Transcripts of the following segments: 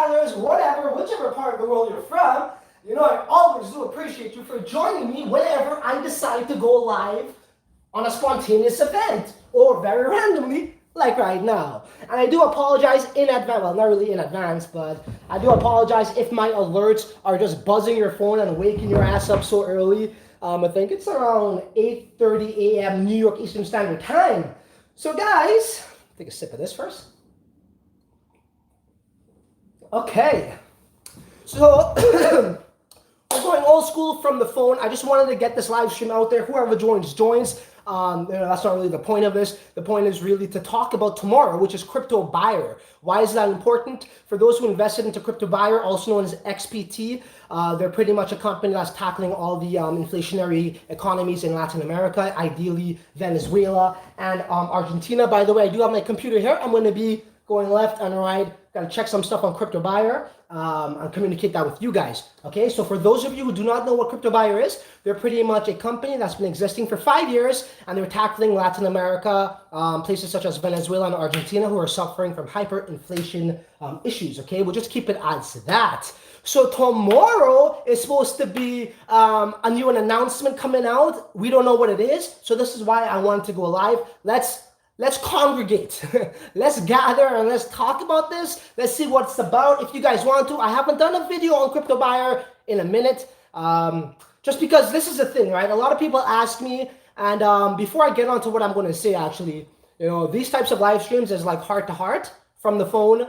$2, whatever, whichever part of the world you're from. You know, I always do appreciate you for joining me whenever I decide to go live on a spontaneous event or very randomly, like right now. And I do apologize in advance, well, not really in advance, but I do apologize if my alerts are just buzzing your phone and waking your ass up so early. I think it's around 8:30 a.m. New York Eastern Standard Time. So guys, take a sip of this first. Okay. So we're going old school from the phone. I just wanted to get this live stream out there. Whoever joins, joins. That's not really the point of this. The point is really to talk about tomorrow, which is CryptoBuyer. Why is that important? For those who invested into CryptoBuyer, also known as XPT, they're pretty much a company that's tackling all the inflationary economies in Latin America, ideally Venezuela and Argentina. By the way, I do have my computer here. I'm going to be going left and right. Got to check some stuff on CryptoBuyer and communicate that with you guys. Okay, so for those of you who do not know what CryptoBuyer is, they're pretty much a company that's been existing for 5 years, and they're tackling Latin America, places such as Venezuela and Argentina, who are suffering from hyperinflation issues. Okay, we'll just keep it as that. So tomorrow is supposed to be a new announcement coming out. We don't know what it is, so this is why I want to go live. Let's congregate. Let's gather and let's talk about this. Let's see what it's about. If you guys want to, I haven't done a video on CryptoBuyer in a minute, just because this is the thing, right? A lot of people ask me, and before I get on to what I'm going to say, actually, you know, these types of live streams is like heart to heart from the phone.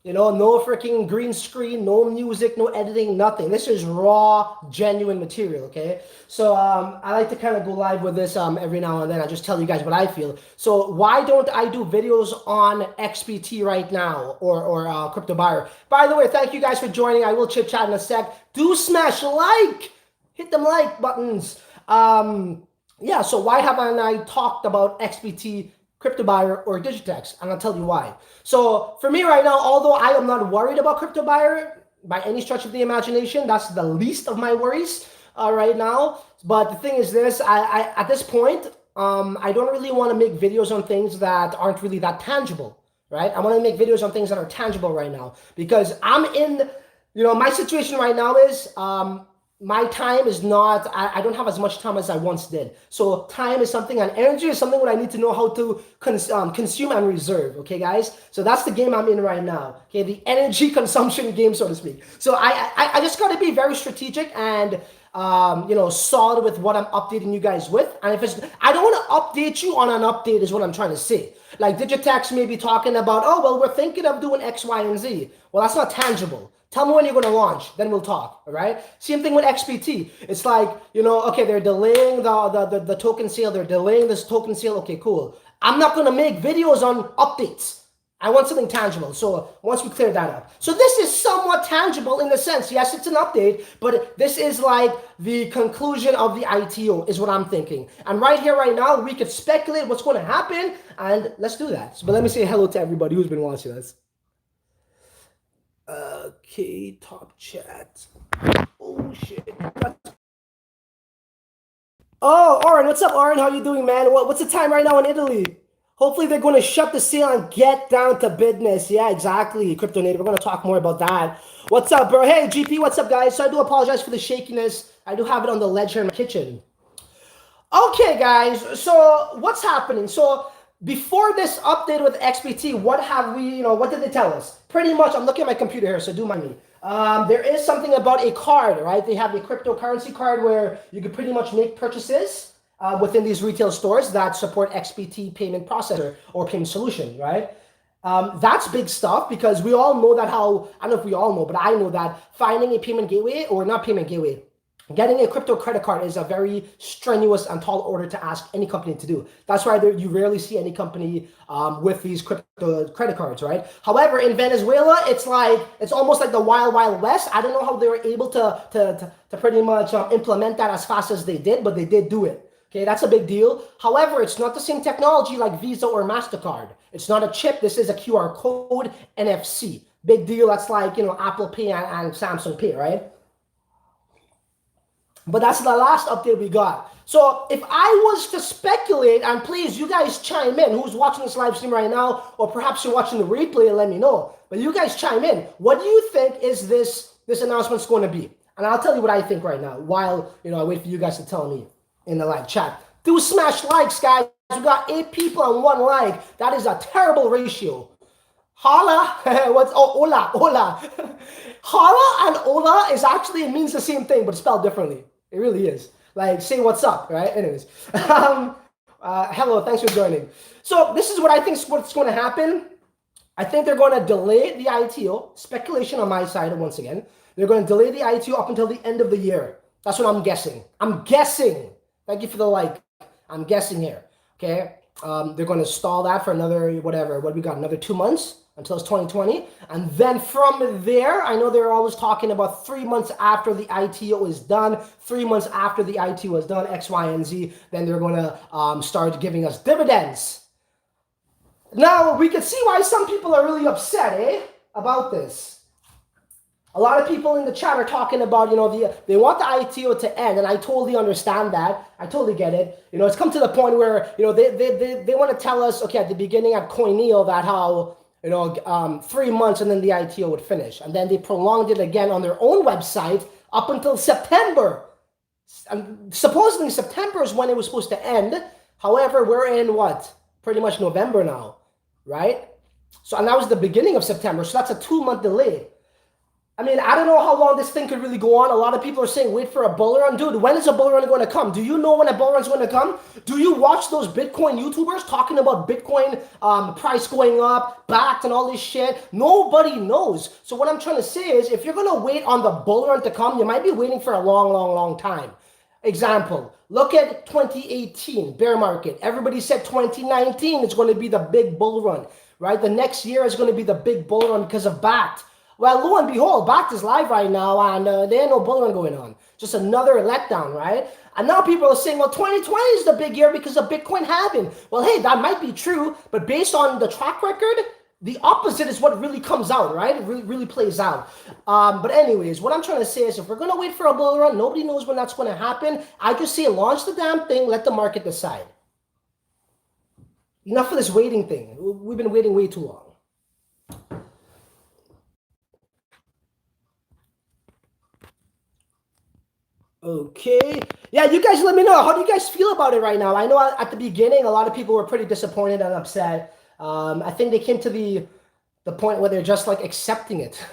You know, no freaking green screen, no music, no editing, nothing. This is raw, genuine material, okay? So I like to kind of go live with this every now and then. I just tell you guys what I feel. So why don't I do videos on XPT right now or CryptoBuyer? By the way, thank you guys for joining. I will chit chat in a sec. Do smash like, hit them like buttons. Yeah, so why haven't I talked about XPT, CryptoBuyer, or Digitex? And I'll tell you why. So for me right now, although I am not worried about CryptoBuyer by any stretch of the imagination, that's the least of my worries right now. But the thing is this, I at this point, I don't really want to make videos on things that aren't really that tangible, right? I want to make videos on things that are tangible right now, because I'm in, you know, my situation right now is, my time is not, I don't have as much time as I once did. So time is something, and energy is something that I need to know how to consume and reserve, okay, guys? So that's the game I'm in right now, okay? The energy consumption game, so to speak. So I just got to be very strategic and, you know, solid with what I'm updating you guys with. And if it's, I don't want to update you on an update is what I'm trying to say. Like Digitex may be talking about, oh, well, we're thinking of doing X, Y, and Z. Well, that's not tangible. Tell me when you're going to launch, then we'll talk, all right? Same thing with XPT. It's like, you know, okay, they're delaying the token sale. They're delaying this token sale. Okay, cool. I'm not going to make videos on updates. I want something tangible. So once we clear that up. So this is somewhat tangible in the sense, yes, it's an update, but this is like the conclusion of the ITO is what I'm thinking. And right here, right now, we could speculate what's going to happen, and let's do that. But let me say hello to everybody who's been watching this. Okay, top chat. Oh shit. Oh, Oren, what's up, Oren? How you doing, man? What's the time right now in Italy? Hopefully they're going to shut the sale and get down to business. Yeah, exactly, Crypto Native. We're going to talk more about that. What's up, bro? Hey, GP, what's up, guys? So I do apologize for the shakiness. I do have it on the ledge here in my kitchen. Okay, guys. So what's happening? So before this update with XPT, what have we, you know, what did they tell us? Pretty much, I'm looking at my computer here, so do mind me. There is something about a card, right? They have a cryptocurrency card where you can pretty much make purchases within these retail stores that support XPT payment processor or payment solution, right? That's big stuff, because we all know that how, I don't know if we all know, but I know that finding a payment gateway, or not payment gateway, getting a crypto credit card is a very strenuous and tall order to ask any company to do. That's why you rarely see any company with these crypto credit cards, right? However, in Venezuela, it's almost like the wild, wild west. I don't know how they were able to pretty much implement that as fast as they did, but they did do it. Okay, that's a big deal. However, it's not the same technology like Visa or MasterCard. It's not a chip. This is a QR code, NFC. Big deal. That's like, you know, Apple Pay and Samsung Pay, right? But that's the last update we got. So if I was to speculate, and please, you guys chime in, who's watching this live stream right now, or perhaps you're watching the replay, let me know. But you guys chime in. What do you think is this announcement's going to be? And I'll tell you what I think right now while, I wait for you guys to tell me in the live chat. Do smash likes, guys. We got 8 people on 1 like. That is a terrible ratio. Hola, hola. Hola and hola is actually, it means the same thing, but spelled differently. It really is. Like, say what's up, right? Anyways. Hello, thanks for joining. So this is what I think is what's going to happen. I think they're going to delay the ITO. Speculation on my side, once again. They're going to delay the ITO up until the end of the year. That's what I'm guessing. I'm guessing. Thank you for the like. I'm guessing here. Okay. They're going to stall that for another, whatever. What we got? Another 2 months until it's 2020. And then from there, I know they're always talking about 3 months after the ITO is done. 3 months after the ITO is done, X, Y, and Z. Then they're going to start giving us dividends. Now, we can see why some people are really upset, about this. A lot of people in the chat are talking about, they want the ITO to end, and I totally understand that. I totally get it. It's come to the point where, they want to tell us, okay, at the beginning at Coineo that how, 3 months and then the ITO would finish. And then they prolonged it again on their own website up until September. And supposedly September is when it was supposed to end. However, we're in what? Pretty much November now, right? So, and that was the beginning of September. So that's a 2-month delay. I mean, I don't know how long this thing could really go on. A lot of people are saying, wait for a bull run. Dude, when is a bull run going to come? Do you know when a bull run is going to come? Do you watch those Bitcoin YouTubers talking about Bitcoin price going up, backed and all this shit? Nobody knows. So what I'm trying to say is, if you're going to wait on the bull run to come, you might be waiting for a long, long, long time. Example, look at 2018, bear market. Everybody said 2019 is going to be the big bull run, right? The next year is going to be the big bull run because of BACT. Well, lo and behold, BACT is live right now, and there ain't no bull run going on. Just another letdown, right? And now people are saying, well, 2020 is the big year because of Bitcoin halving. Well, hey, that might be true, but based on the track record, the opposite is what really comes out, right? It really plays out. But anyways, what I'm trying to say is, if we're going to wait for a bull run, nobody knows when that's going to happen. I just say launch the damn thing, let the market decide. Enough of this waiting thing. We've been waiting way too long. Okay. Yeah, you guys let me know. How do you guys feel about it right now? I know at the beginning, a lot of people were pretty disappointed and upset. I think they came to the point where they're just like accepting it.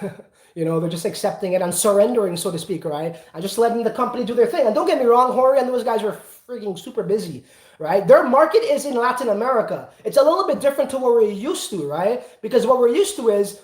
They're just accepting it and surrendering, so to speak, right? And just letting the company do their thing. And don't get me wrong, Hori and those guys were freaking super busy, right? Their market is in Latin America. It's a little bit different to what we're used to, right? Because what we're used to is,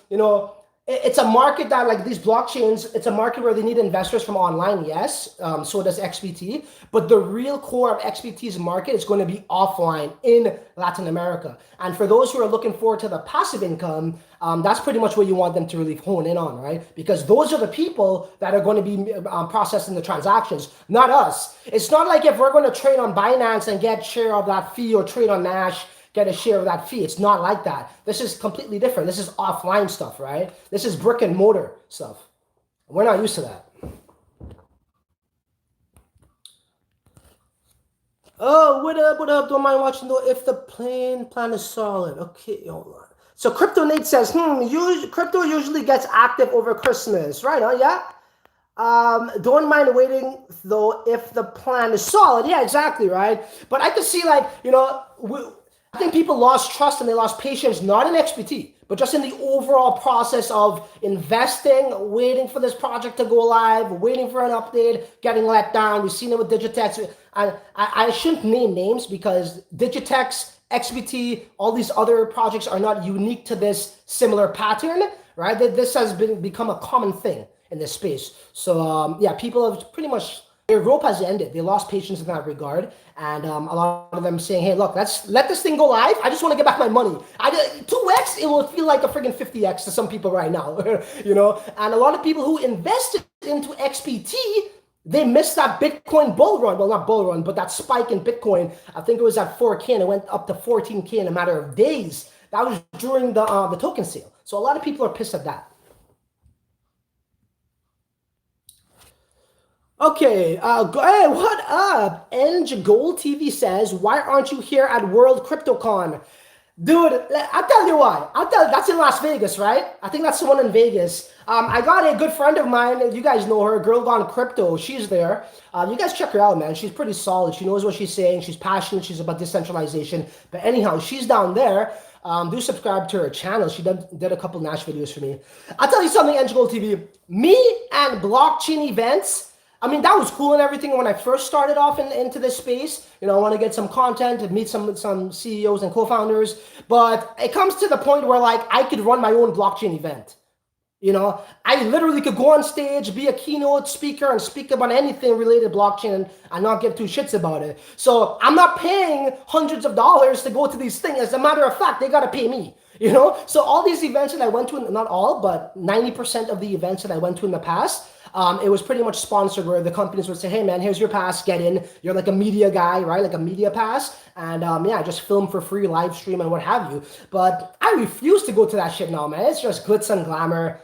it's a market that, like these blockchains, it's a market where they need investors from online, yes. So does XBT. But the real core of XBT's market is going to be offline in Latin America. And for those who are looking forward to the passive income, that's pretty much what you want them to really hone in on, right? Because those are the people that are going to be processing the transactions, not us. It's not like if we're going to trade on Binance and get share of that fee, or trade on Nash, get a share of that fee. It's not like that. This is completely different. This is offline stuff, right? This is brick and mortar stuff. We're not used to that. Oh, what up? Don't mind watching though if the plan is solid. Okay, hold on. So Crypto Nate says, crypto usually gets active over Christmas, right? Yeah. Don't mind waiting though if the plan is solid. Yeah, exactly, right? But I could see I think people lost trust and they lost patience, not in XBT, but just in the overall process of investing, waiting for this project to go live, waiting for an update, getting let down. We've seen it with Digitex. I shouldn't name names because Digitex, XBT, all these other projects are not unique to this similar pattern, right? This has become a common thing in this space. So yeah, people have pretty much, their rope has ended. They lost patience in that regard. And a lot of them saying, hey, look, let's let this thing go live. I just want to get back my money. 2x, it will feel like a friggin' 50x to some people right now, And a lot of people who invested into XBT, they missed that Bitcoin bull run. Well, not bull run, but that spike in Bitcoin. I think it was at 4K and it went up to 14K in a matter of days. That was during the token sale. So a lot of people are pissed at that. Okay, hey, what up? Eng Gold TV says, why aren't you here at World CryptoCon? Dude, I'll tell you why. That's in Las Vegas, right? I think that's the one in Vegas. I got a good friend of mine. You guys know her, Girl Gone Crypto. She's there. You guys check her out, man. She's pretty solid. She knows what she's saying. She's passionate. She's about decentralization. But anyhow, she's down there. Do subscribe to her channel. She did a couple Nash videos for me. I'll tell you something, NGold TV. Me and blockchain events, I mean, that was cool and everything when I first started off into this space. You know, I want to get some content and meet some CEOs and co-founders. But it comes to the point where, like, I could run my own blockchain event. You know, I literally could go on stage, be a keynote speaker, and speak about anything related to blockchain and not give two shits about it. So I'm not paying hundreds of dollars to go to these things. As a matter of fact, they got to pay me. You know, so all these events that I went to, not all, but 90% of the events that I went to in the past, it was pretty much sponsored where the companies would say, hey man, here's your pass, get in. You're like a media guy, right? Like a media pass. And yeah, just film for free, live stream and what have you. But I refuse to go to that shit now, man. It's just glitz and glamour,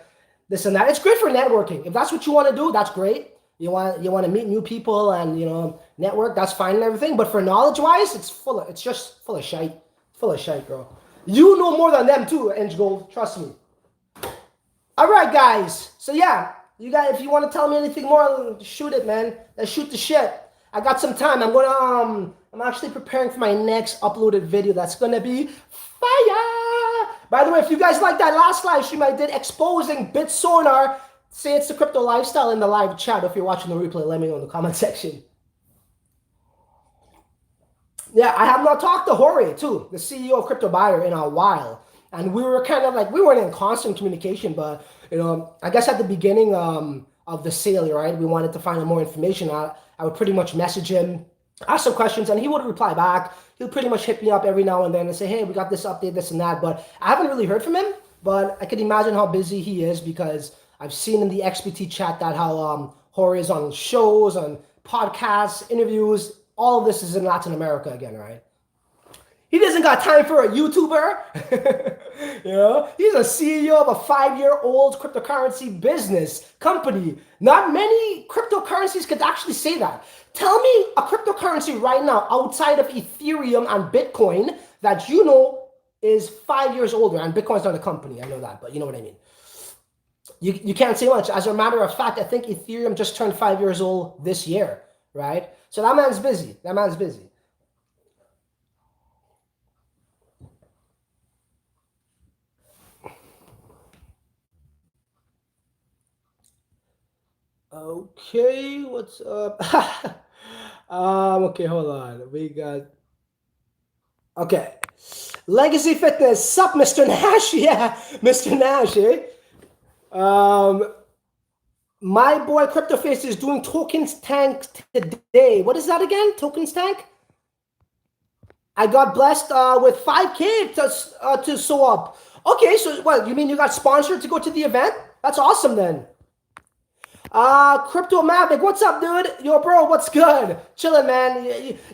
this and that. It's great for networking. If that's what you want to do, that's great. You want to meet new people and, you know, network, that's fine and everything. But for knowledge wise, it's just full of shite. Full of shite, bro. You know more than them too, NGold. Trust me. All right, guys. So yeah, you guys, if you want to tell me anything more, shoot it, man. Let's shoot the shit. I got some time. I'm actually preparing for my next uploaded video. That's gonna be fire. By the way, if you guys like that last live stream I did exposing BitSonar, say it's the crypto lifestyle in the live chat. If you're watching the replay, let me know in the comment section. Yeah, I have not talked to Jorge too, the CEO of CryptoBuyer, in a while. And we were kind of like, we weren't in constant communication, but, you know, I guess at the beginning of the sale, right, we wanted to find out more information. I would pretty much message him, ask some questions, and he would reply back. He'll pretty much hit me up every now and then and say, hey, we got this update, this and that. But I haven't really heard from him, but I could imagine how busy he is because I've seen in the XBT chat that how Jorge is on shows, on podcasts, interviews. All of this is in Latin America again, right? He doesn't got time for a YouTuber. You know, he's a CEO of a 5-year-old cryptocurrency business company. Not many cryptocurrencies could actually say that. Tell me a cryptocurrency right now outside of Ethereum and Bitcoin that you know is 5 years older. And Bitcoin's not a company, I know that, but you know what I mean. You can't say much. As a matter of fact, I think Ethereum just turned 5 years old this year, right? So that man's busy. That man's busy. Okay, what's up? Okay, hold on. We got okay. Legacy Fitness, sup, Mr. Nash? Yeah, Mr. Nash, eh? My boy CryptoFace is doing tokens tank today. What is that again? Tokens tank? I got blessed with 5K to sew up. Okay, so what, you mean you got sponsored to go to the event? That's awesome then. Crypto Mavic, what's up, dude? Yo, bro, what's good? Chilling, man.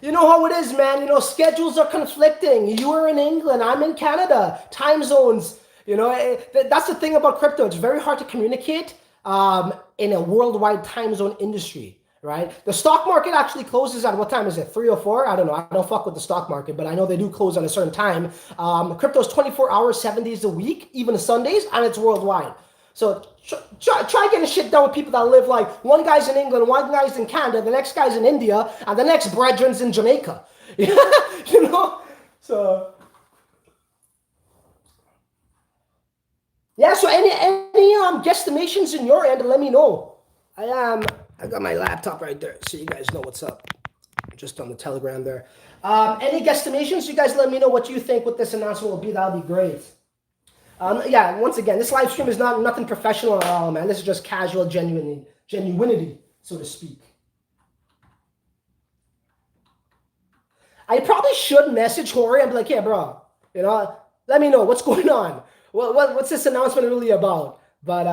You know how it is, man. You know, schedules are conflicting. You are in England, I'm in Canada. Time zones, you know, that's the thing about crypto. It's very hard to communicate in a worldwide time zone industry, right? The stock market actually closes at what time is it? 3 or 4? I don't know. I don't fuck with the stock market, but I know they do close at a certain time. Crypto's 24 hours, 7 days a week, even Sundays, and it's worldwide. So try getting shit done with people that live like one guy's in England, one guy's in Canada, the next guy's in India, and the next brethren's in Jamaica. You know? So yeah, so any guesstimations in your end, let me know. I got my laptop right there, so you guys know what's up. Just on the Telegram there. Any guesstimations? You guys let me know what you think what this announcement will be. That'll be great. Yeah, once again, this live stream is nothing professional at all, man. This is just casual genuinity, so to speak. I probably should message Jorge and be like, hey, bro, you know, let me know what's going on. What's this announcement really about? But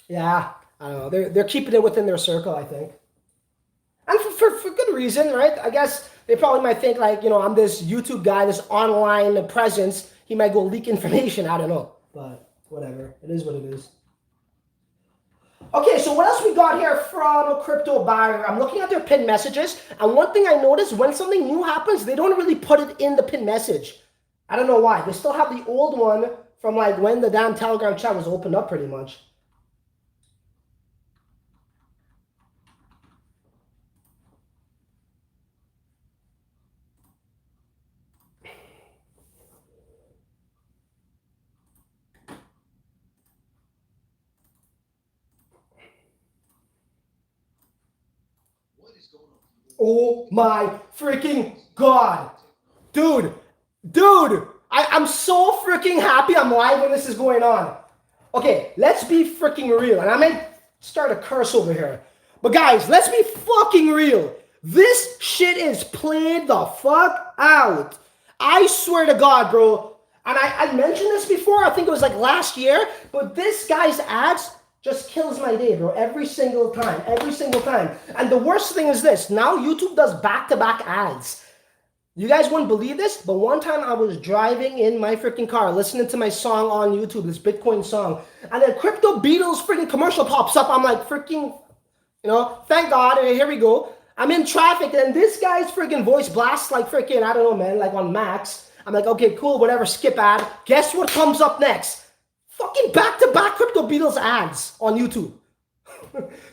yeah, I don't know. They're keeping it within their circle, I think. And for good reason, right? I guess they probably might think like, you know, I'm this YouTube guy, this online presence. He might go leak information. I don't know. But whatever. It is what it is. Okay, so what else we got here from CryptoBuyer? I'm looking at their pinned messages. And one thing I noticed, when something new happens, they don't really put it in the pinned message. I don't know why. They still have the old one from like when the damn Telegram chat was opened up pretty much. Oh my freaking God. Dude, I'm so freaking happy I'm live when this is going on. Okay, let's be freaking real. And I might start a curse over here. But guys, let's be fucking real. This shit is played the fuck out. I swear to God, bro. And I mentioned this before. I think it was like last year. But this guy's ads just kills my day, bro. Every single time. Every single time. And the worst thing is this. Now YouTube does back-to-back ads. You guys wouldn't believe this, but one time I was driving in my freaking car, listening to my song on YouTube, this Bitcoin song, and then Crypto Beatles freaking commercial pops up. I'm like, freaking, thank God, and here we go. I'm in traffic, and this guy's freaking voice blasts like freaking, I don't know, man, like on max. I'm like, okay, cool, whatever, skip ad. Guess what comes up next? Fucking back-to-back Crypto Beatles ads on YouTube.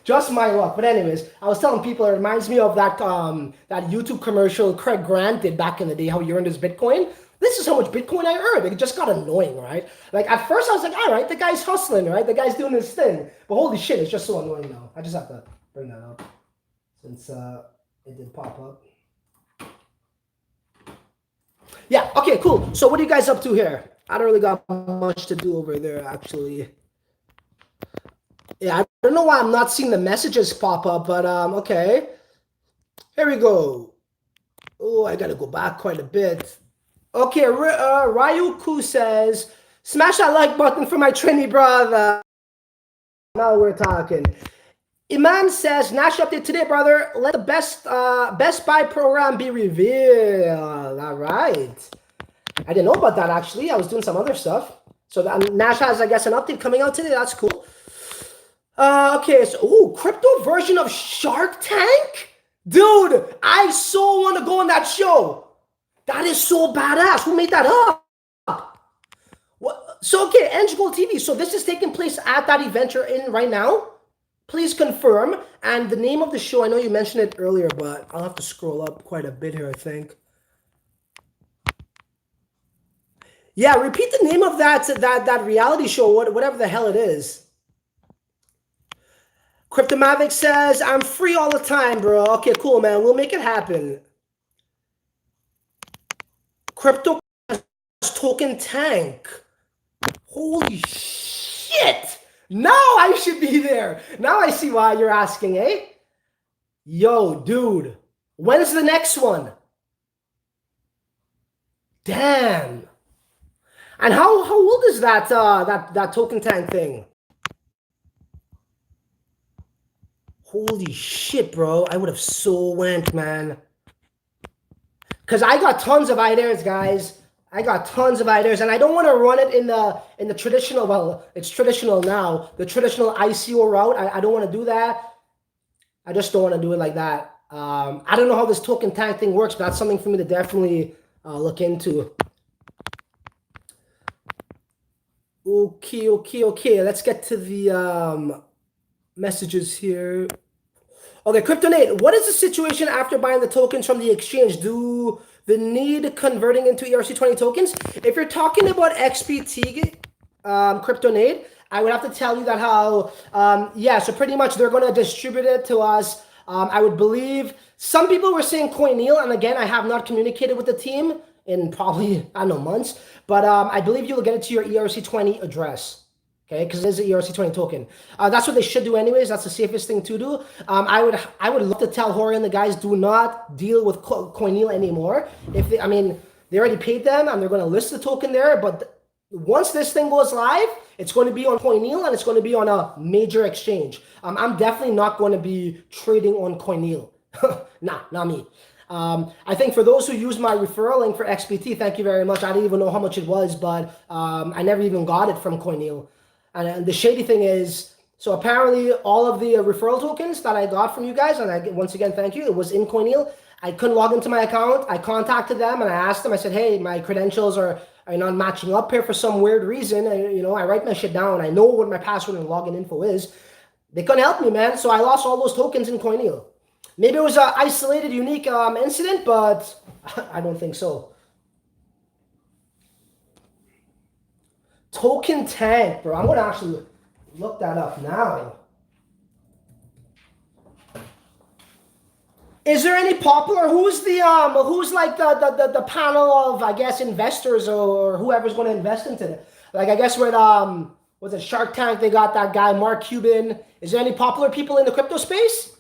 Just my luck. But anyways, I was telling people it reminds me of that that YouTube commercial Craig Grant did back in the day, how he earned his Bitcoin. This is how much Bitcoin I earned. It just got annoying, right? Like at first I was like, all right, the guy's hustling, right? The guy's doing his thing. But holy shit, it's just so annoying now. I just have to bring that up since it did pop up. Yeah, okay, cool. So what are you guys up to here? I don't really got much to do over there, actually. Yeah, I don't know why I'm not seeing the messages pop up, but okay. Here we go. Oh, I gotta go back quite a bit. Okay, Ryuku says, smash that like button for my Trini brother. Now we're talking. Iman says, Nash update today, brother. Let the Best Buy program be revealed. All right. I didn't know about that, actually. I was doing some other stuff. So Nash has, I guess, an update coming out today. That's cool. Okay, so, crypto version of Shark Tank? Dude, I so want to go on that show. That is so badass. Who made that up? What? So, okay, Edge Gold TV. So this is taking place at that event you're in right now. Please confirm. And the name of the show, I know you mentioned it earlier, but I'll have to scroll up quite a bit here, I think. Yeah, repeat the name of that reality show, whatever the hell it is. Cryptomavic says, I'm free all the time, bro. Okay, cool, man. We'll make it happen. Crypto token tank. Holy shit. Now I should be there. Now I see why you're asking, eh? Yo, dude. When's the next one? Damn. And how old is that that token tank thing? Holy shit, bro. I would have so went, man. Because I got tons of ideas, guys. I got tons of ideas, and I don't want to run it in the traditional, well, it's traditional now, the traditional ICO route. I don't want to do that. I just don't want to do it like that. I don't know how this token tank thing works, but that's something for me to definitely look into. Okay. Let's get to the messages here. Okay, CryptoNate, what is the situation after buying the tokens from the exchange? Do the need converting into ERC20 tokens? If you're talking about XPT, CryptoNate, I would have to tell you that how, yeah, so pretty much they're going to distribute it to us. I would believe some people were saying Coineal, and again, I have not communicated with the team in probably, I don't know, months, but I believe you'll get it to your ERC20 address. Okay, because it is an ERC20 token. That's what they should do anyways. That's the safest thing to do. I would love to tell Hori and the guys, do not deal with Coineal anymore. If they, I mean, they already paid them and they're going to list the token there. But once this thing goes live, it's going to be on Coineal and it's going to be on a major exchange. I'm definitely not going to be trading on Coineal. Nah, not me. I think for those who use my referral link for XPT, thank you very much. I didn't even know how much it was, but I never even got it from Coineal. And the shady thing is, so apparently all of the referral tokens that I got from you guys, and once again, thank you, it was in Coineal. I couldn't log into my account. I contacted them and I asked them, I said, hey, my credentials are not matching up here for some weird reason. I write my shit down. I know what my password and login info is. They couldn't help me, man. So I lost all those tokens in Coineo. Maybe it was an isolated, unique incident, but I don't think so. Token tank, bro. I'm going to actually look that up now. Is there any popular? Who's like the panel of, I guess, investors or whoever's going to invest into it? Like, I guess with was it Shark Tank? They got that guy Mark Cuban. Is there any popular people in the crypto space?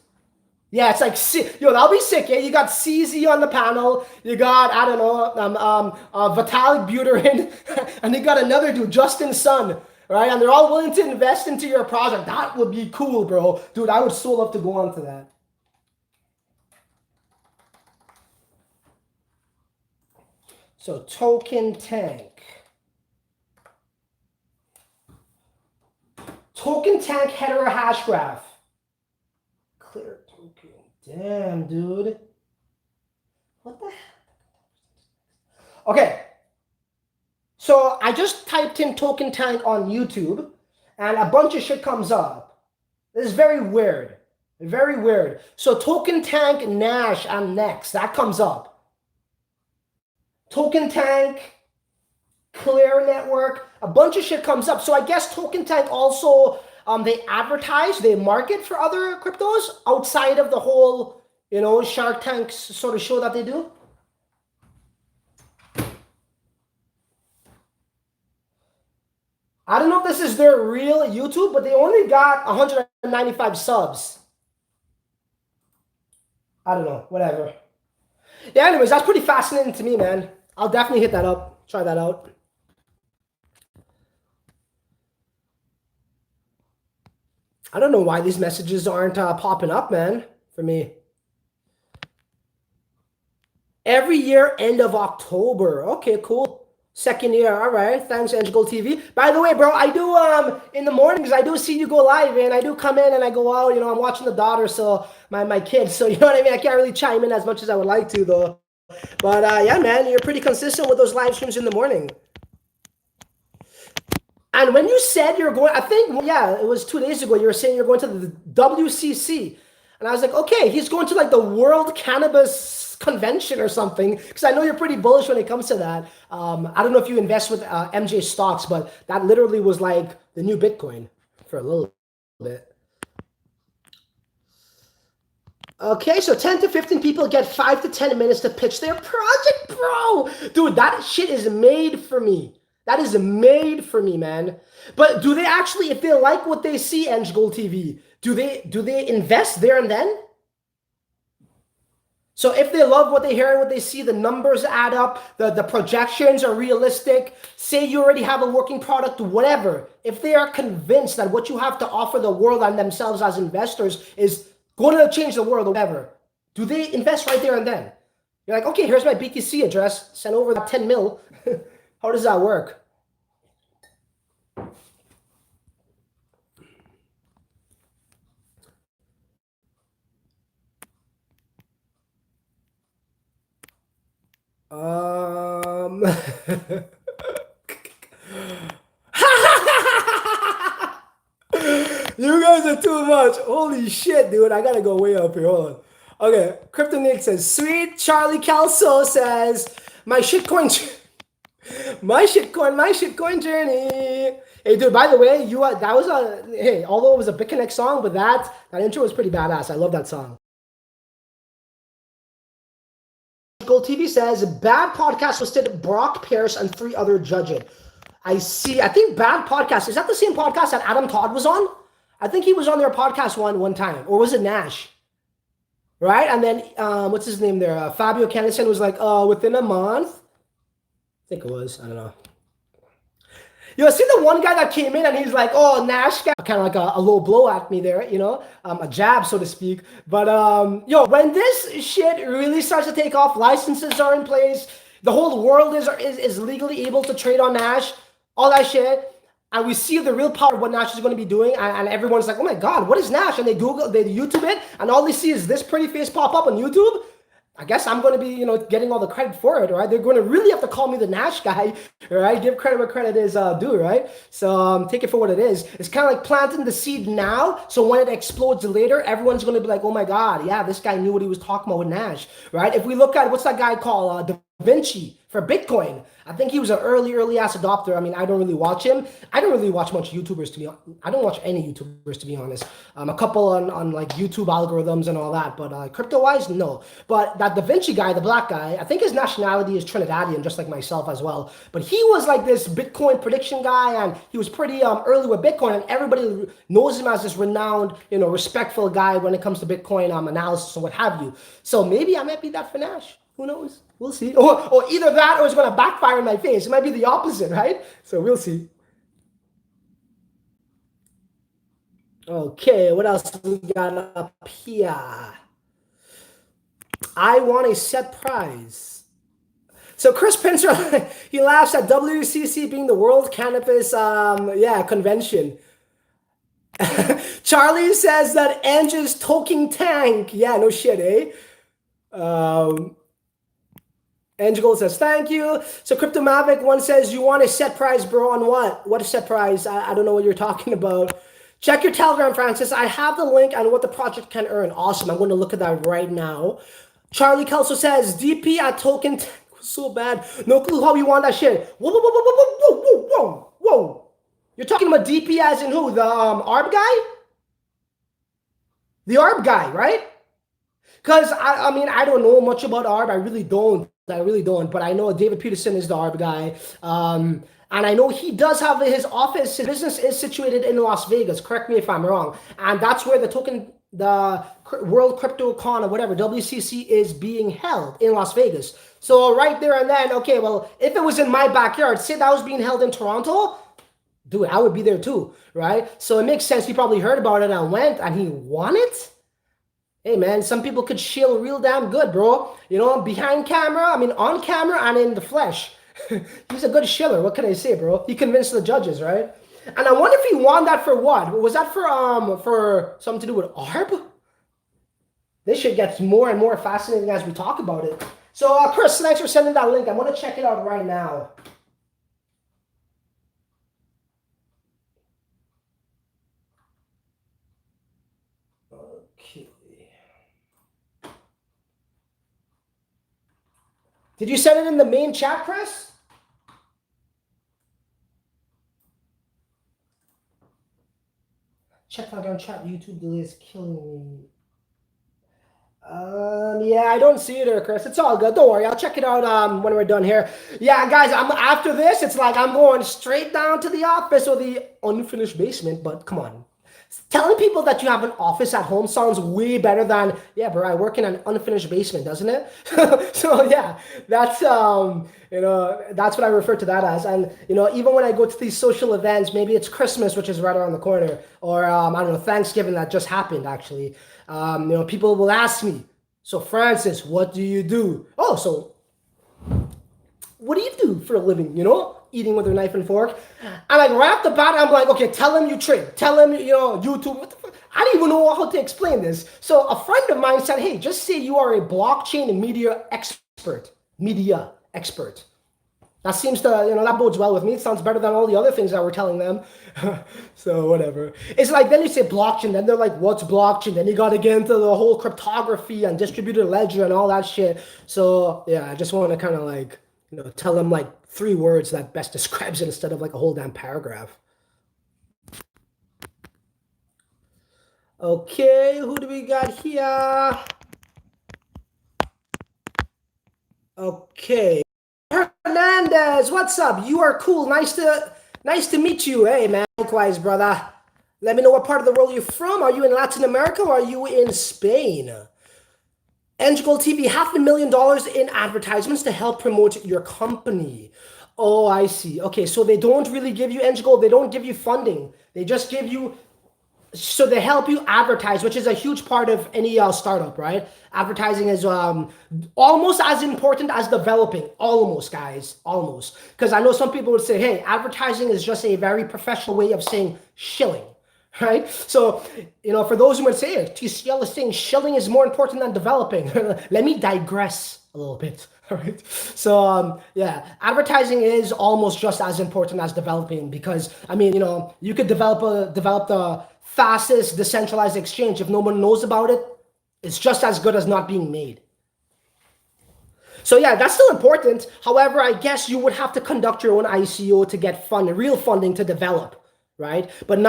Yeah, it's like, yo, that'll be sick. Yeah, you got CZ on the panel. You got, I don't know, Vitalik Buterin, and you got another dude, Justin Sun, right? And they're all willing to invest into your project. That would be cool, bro. Dude, I would so love to go on to that. So token tank. Token tank header hash graph. Clear token. Damn, dude. What the heck? Okay. So I just typed in token tank on YouTube and a bunch of shit comes up. This is very weird. Very weird. So token tank, Nash, and next. That comes up. Token tank, Clear Network, a bunch of shit comes up. So I guess Token Tank also, they advertise, they market for other cryptos outside of the whole, Shark Tank sort of show that they do. I don't know if this is their real YouTube, but they only got 195 subs. I don't know, whatever. Yeah, anyways, that's pretty fascinating to me, man. I'll definitely hit that up. Try that out. I don't know why these messages aren't popping up, man, for me. Every year, end of October. Okay, cool. Second year. All right. Thanks, Angel TV. By the way, bro, I do in the mornings, I do see you go live, and I do come in and I go out. I'm watching the daughter, so my kids. So you know what I mean? I can't really chime in as much as I would like to, though. But yeah, man, you're pretty consistent with those live streams in the morning. And when you said you're going, I think, yeah, it was 2 days ago, you were saying you're going to the WCC. And I was like, okay, he's going to like the World Cannabis Convention or something, because I know you're pretty bullish when it comes to that. I don't know if you invest with MJ stocks, but that literally was like the new Bitcoin for a little bit. Okay, so 10 to 15 people get 5 to 10 minutes to pitch their project, bro. Dude, that shit is made for me. That is made for me, man. But do they actually, if they like what they see, Angel TV, do they invest there and then? So if they love what they hear and what they see, the numbers add up, the projections are realistic, say you already have a working product, whatever. If they are convinced that what you have to offer the world and themselves as investors is going to change the world or whatever, do they invest right there and then? You're like, okay, here's my BTC address. Send over that 10 mil. How does that work? You guys are too much. Holy shit, dude. I gotta go way up here. Hold on. Okay. Crypto Nick says, sweet. Charlie Kelso says, my shitcoin journey. Hey, dude, by the way, that was hey, although it was a BitConnect song, but that intro was pretty badass. I love that song. Gold TV says, Bad Podcast listed Brock Pierce and 3 other judges. I see. I think Bad Podcast, is that the same podcast that Adam Todd was on? I think he was on their podcast one time. Or was it Nash? Right? And then, what's his name there? Fabio Cannison was like, within a month? I think it was. I don't know. You see the one guy that came in and he's like, oh, Nash got kind of like a low blow at me there, a jab, so to speak. But, when this shit really starts to take off, licenses are in place, the whole world is legally able to trade on Nash, all that shit, and we see the real power of what Nash is going to be doing, and everyone's like, oh my God, what is Nash? And they YouTube it, and all they see is this pretty face pop up on YouTube. I guess I'm going to be, getting all the credit for it, right? They're going to really have to call me the Nash guy, right? Give credit where credit is due, right? So take it for what it is. It's kind of like planting the seed now, so when it explodes later, everyone's going to be like, oh my God, yeah, this guy knew what he was talking about with Nash, right? If we look at, what's that guy called? Da Vinci for Bitcoin. I think he was an early ass adopter. I mean, I don't really watch him. I don't really watch much YouTubers to be honest. I don't watch any YouTubers to be honest. A couple on like YouTube algorithms and all that, but crypto wise, no. But that Da Vinci guy, the black guy, I think his nationality is Trinidadian, just like myself as well. But he was like this Bitcoin prediction guy, and he was pretty early with Bitcoin, and everybody knows him as this renowned, respectful guy when it comes to Bitcoin analysis and what have you. So maybe I might be that for Nash. Who knows? We'll see. Or either that or it's going to backfire in my face. It might be the opposite, right? So we'll see. Okay, what else we got up here? I want a set prize. So Chris Pinter, he laughs at WCC being the World Cannabis convention. Charlie says that Angie's talking tank. Yeah, no shit, eh? Angel says, thank you. So Crypto Mavic one says, you want a set prize, bro, on what? What a set prize? I don't know what you're talking about. Check your Telegram, Francis. I have the link and what the project can earn. Awesome. I'm going to look at that right now. Charlie Kelso says, DP at token tank was so bad. No clue how you want that shit. Whoa, whoa, whoa, whoa, whoa, whoa, whoa, whoa, whoa. You're talking about DP as in who? The ARB guy? The ARB guy, right? Because, I mean, I don't know much about ARB. I really don't. But I know David Peterson is the ARB guy. And I know he does have his office, his business is situated in Las Vegas. Correct me if I'm wrong. And that's where the World Crypto Con or whatever, WCC, is being held in Las Vegas. So right there and then, okay, well, if it was in my backyard, say that was being held in Toronto, dude, I would be there too, right? So it makes sense. He probably heard about it and went, and he won it. Hey man, some people could shill real damn good, bro. Behind camera, I mean on camera and in the flesh. He's a good shiller. What can I say, bro? He convinced the judges, right? And I wonder if he won that for what? Was that for something to do with ARB? This shit gets more and more fascinating as we talk about it. So Chris, thanks for sending that link. I'm gonna check it out right now. Okay. Did you send it in the main chat, Chris? Check out on chat. YouTube delay is killing me. Yeah, I don't see it there, Chris. It's all good. Don't worry. I'll check it out when we're done here. Yeah, guys, after this, it's like I'm going straight down to the office or the unfinished basement, but come on. Telling people that you have an office at home sounds way better than, yeah, bro, I work in an unfinished basement, doesn't it? So yeah, that's that's what I refer to that as. And even when I go to these social events, maybe it's Christmas, which is right around the corner, or I don't know, Thanksgiving that just happened actually. People will ask me, so Francis, what do you do? Oh, so what do you do for a living? Eating with a knife and fork. And like right off the bat, I'm like, okay, tell him you trade. Tell him, YouTube. What the fuck? I don't even know how to explain this. So a friend of mine said, hey, just say you are a blockchain and media expert. That seems to, that bodes well with me. It sounds better than all the other things that we're telling them. So whatever. It's like, then you say blockchain, then they're like, what's blockchain? Then you got to get into the whole cryptography and distributed ledger and all that shit. So yeah, I just want to kind of like, tell them like 3 words that best describes it instead of like a whole damn paragraph. Okay, who do we got here? Okay. Hernandez, what's up? You are cool. Nice to meet you. Hey man, likewise, brother. Let me know what part of the world you're from. Are you in Latin America or are you in Spain? Angel TV, $500,000 in advertisements to help promote your company. Oh, I see. Okay, so they don't really give you, Angel, they don't give you funding. They just give you, so they help you advertise, which is a huge part of any startup, right? Advertising is almost as important as developing. Almost, guys. Almost. Because I know some people would say, hey, advertising is just a very professional way of saying shilling, right? So, for those who would say, TCL is saying shilling is more important than developing. Let me digress a little bit. All right. So, yeah, advertising is almost just as important as developing because, I mean, you could develop the fastest decentralized exchange. If no one knows about it, it's just as good as not being made. So yeah, that's still important. However, I guess you would have to conduct your own ICO to get real funding to develop, right? But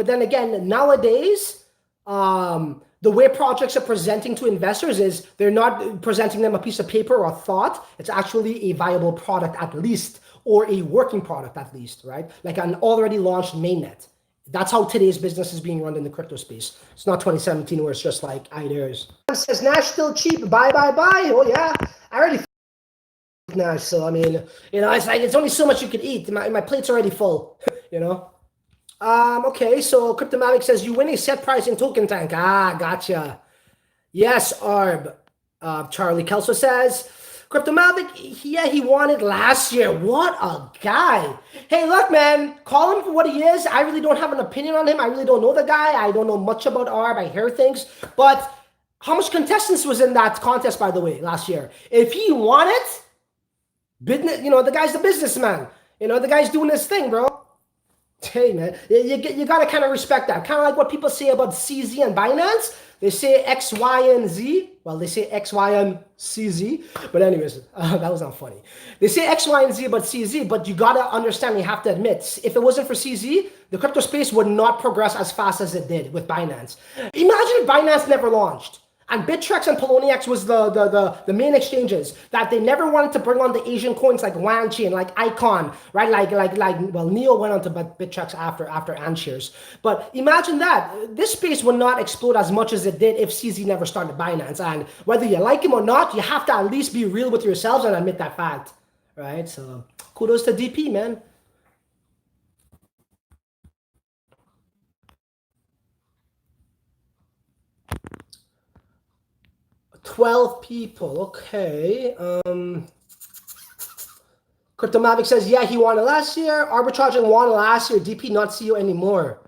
then again, nowadays, the way projects are presenting to investors is they're not presenting them a piece of paper or a thought. It's actually a viable product at least, or a working product at least, right? Like an already launched mainnet. That's how today's business is being run in the crypto space. It's not 2017 where it's just like, there's. Says Nash still cheap. Buy, buy, buy. Oh yeah, I already Nash. So I mean, it's like it's only so much you could eat. My plate's already full. Okay, so Cryptomatic says you win a set price in token tank. Gotcha. Yes, Arb. Charlie Kelso says Cryptomatic, yeah, he won it last year. What a guy. Hey, look, man, call him for what he is. I really don't have an opinion on him. I really don't know the guy. I don't know much about Arb. I hear things. But how much contestants was in that contest, by the way, last year? If he won it, business, the guy's the businessman. The guy's doing his thing, bro. Hey, man, you got to kind of respect that. Kind of like what people say about CZ and Binance. They say X, Y, and Z. Well, they say X, Y, and CZ. But anyways, that was not funny. They say X, Y, and Z about CZ, but you got to understand, you have to admit, if it wasn't for CZ, the crypto space would not progress as fast as it did with Binance. Imagine if Binance never launched. And Bittrex and Poloniex was the main exchanges that they never wanted to bring on the Asian coins like Wanchi and like Icon, right? Well, Neo went on to Bittrex after Anshares. But imagine that. This space would not explode as much as it did if CZ never started Binance. And whether you like him or not, you have to at least be real with yourselves and admit that fact, right? So kudos to DP, man. 12 people. Okay. Cryptomavic says, yeah, he won it last year. Arbitraging won last year. DP not CEO anymore.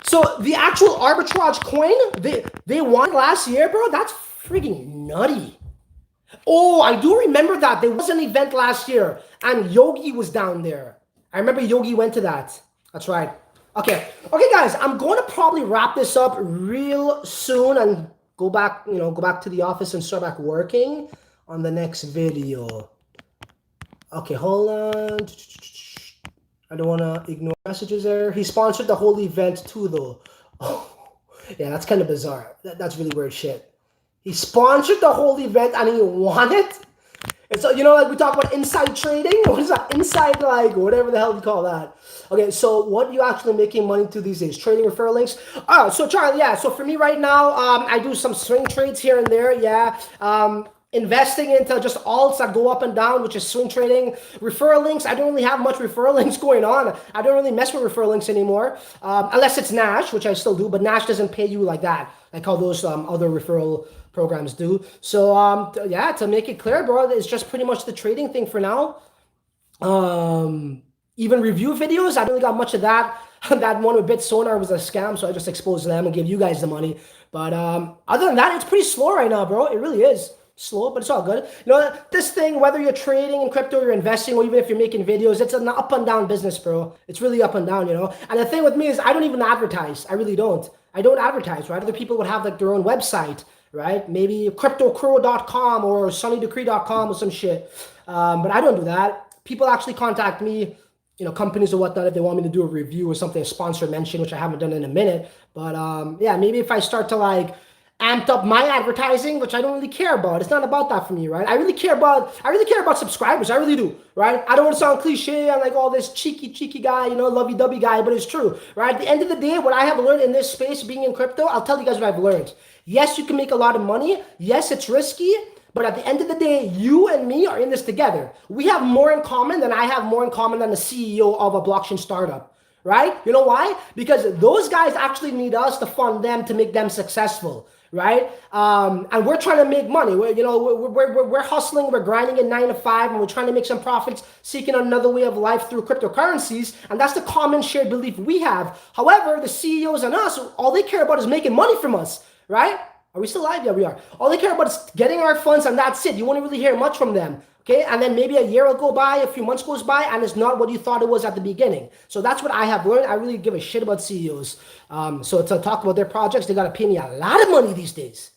So the actual arbitrage coin, they won last year, bro. That's freaking nutty. Oh, I do remember that. There was an event last year, and Yogi was down there. I remember Yogi went to that. That's right. Okay, guys. I'm going to probably wrap this up real soon and go back to the office and start back working on the next video. Okay, hold on. I don't want to ignore messages there. He sponsored the whole event too, though. Oh, yeah, that's kind of bizarre. That's really weird shit. He sponsored the whole event and he won it? And so, like we talk about inside trading. What is that? Inside, like, whatever the hell you call that. Okay, so what are you actually making money to these days? Trading referral links? Oh, so Charlie, yeah. So for me right now, I do some swing trades here and there, yeah. Investing into just alts that go up and down, which is swing trading. Referral links, I don't really have much referral links going on. I don't really mess with referral links anymore, unless it's Nash, which I still do, but Nash doesn't pay you like that, like how those other referral programs do. So yeah, to make it clear, bro, it's just pretty much the trading thing for now. Even review videos, I don't really got much of that. That one with BitSonar was a scam, so I just exposed them and gave you guys the money. But other than that, it's pretty slow right now, bro. It really is. Slow, but it's all good. This thing, whether you're trading in crypto, you're investing, or even if you're making videos, it's an up and down business, bro. It's really up and down, And the thing with me is I don't even advertise. I really don't. I don't advertise, right? Other people would have like their own website, right? Maybe cryptocrow.com or sunnydecree.com or some shit. But I don't do that. People actually contact me, companies or whatnot, if they want me to do a review or something, a sponsor mention, which I haven't done in a minute. But yeah, maybe if I start to like amped up my advertising, which I don't really care about. It's not about that for me, right? I really care about subscribers. I really do, right? I don't want to sound cliche. I'm like all this cheeky guy, lovey-dovey guy, but it's true, right? At the end of the day, what I have learned in this space, being in crypto, I'll tell you guys what I've learned. Yes, you can make a lot of money. Yes, it's risky. But at the end of the day, you and me are in this together. We have more in common than I have more in common than the CEO of a blockchain startup, right? You know why? Because those guys actually need us to fund them to make them successful, right? And we're trying to make money. We're hustling, we're grinding at 9 to 5, and we're trying to make some profits, seeking another way of life through cryptocurrencies. And that's the common shared belief we have. However, the CEOs and us, all they care about is making money from us, right? Are we still live? Yeah, we are. All they care about is getting our funds, and that's it. You won't really hear much from them. Okay, and then maybe a year will go by, a few months goes by, and it's not what you thought it was at the beginning. So that's what I have learned. I really give a shit about CEOs. So to talk about their projects, they got to pay me a lot of money these days.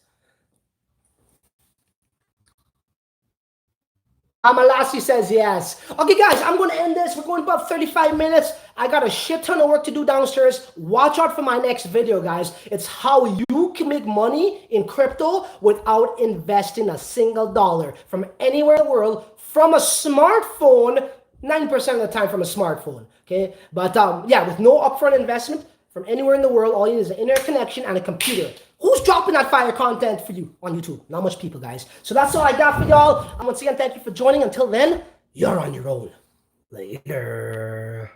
Amalassi says yes. Okay, guys, I'm going to end this. We're going about 35 minutes. I got a shit ton of work to do downstairs. Watch out for my next video, guys. It's how you can make money in crypto without investing a single dollar from anywhere in the world from a smartphone, 9% of the time from a smartphone, okay? But yeah, with no upfront investment from anywhere in the world, all you need is an internet connection and a computer. Who's dropping that fire content for you on YouTube? Not much people, guys. So that's all I got for y'all. Once again, thank you for joining. Until then, you're on your own. Later.